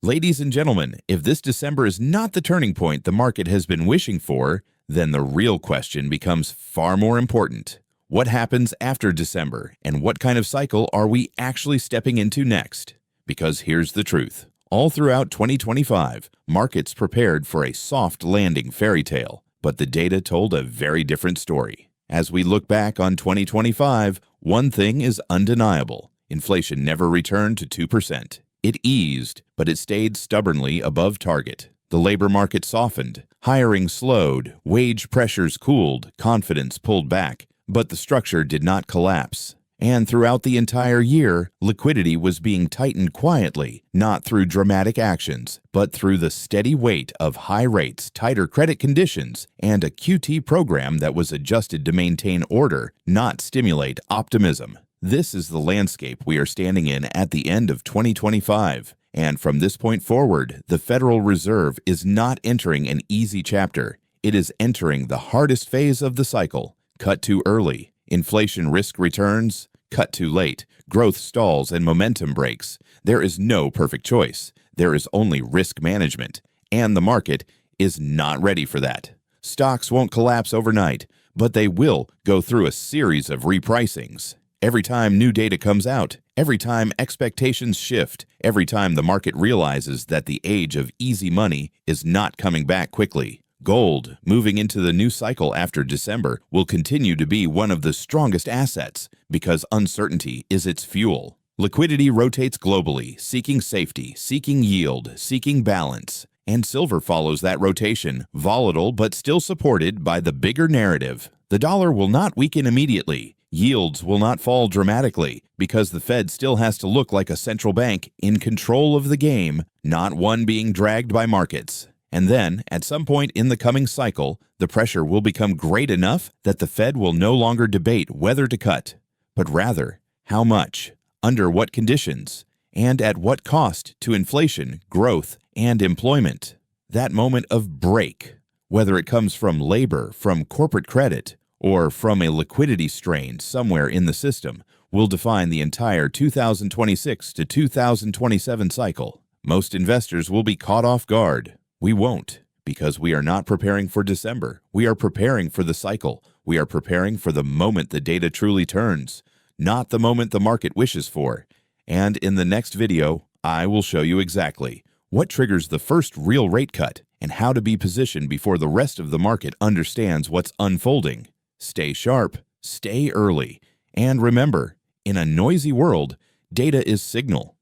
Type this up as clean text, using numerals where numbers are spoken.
Ladies and gentlemen, if this December is not the turning point the market has been wishing for, then the real question becomes far more important. What happens after December, and what kind of cycle are we actually stepping into next? Because here's the truth. All throughout 2025, markets prepared for a soft landing fairy tale, but the data told a very different story. As we look back on 2025, one thing is undeniable. Inflation never returned to 2%. It eased, but it stayed stubbornly above target. The labor market softened, hiring slowed, wage pressures cooled, confidence pulled back, but the structure did not collapse. And throughout the entire year, liquidity was being tightened quietly, not through dramatic actions, but through the steady weight of high rates, tighter credit conditions, and a QT program that was adjusted to maintain order, not stimulate optimism. This is the landscape we are standing in at the end of 2025. And from this point forward, the Federal Reserve is not entering an easy chapter. It is entering the hardest phase of the cycle. Cut too early. Inflation risk returns. Cut too late. Growth stalls and momentum breaks. There is no perfect choice. There is only risk management. And the market is not ready for that. Stocks won't collapse overnight, but they will go through a series of repricings. Every time new data comes out, every time expectations shift, every time the market realizes that the age of easy money is not coming back quickly. Gold, moving into the new cycle after December, will continue to be one of the strongest assets because uncertainty is its fuel. Liquidity rotates globally, seeking safety, seeking yield, seeking balance. And silver follows that rotation, volatile but still supported by the bigger narrative. The dollar will not weaken immediately. Yields will not fall dramatically because the Fed still has to look like a central bank in control of the game, not one being dragged by markets. And then, at some point in the coming cycle, the pressure will become great enough that the Fed will no longer debate whether to cut, but rather how much, under what conditions, and at what cost to inflation, growth, and employment. That moment of break, whether it comes from labor, from corporate credit, or from a liquidity strain somewhere in the system, will define the entire 2026 to 2027 cycle. Most investors will be caught off guard. We won't, because we are not preparing for December. We are preparing for the cycle. We are preparing for the moment the data truly turns, not the moment the market wishes for. And in the next video, I will show you exactly what triggers the first real rate cut and how to be positioned before the rest of the market understands what's unfolding. Stay sharp, stay early, and remember, in a noisy world, data is signal.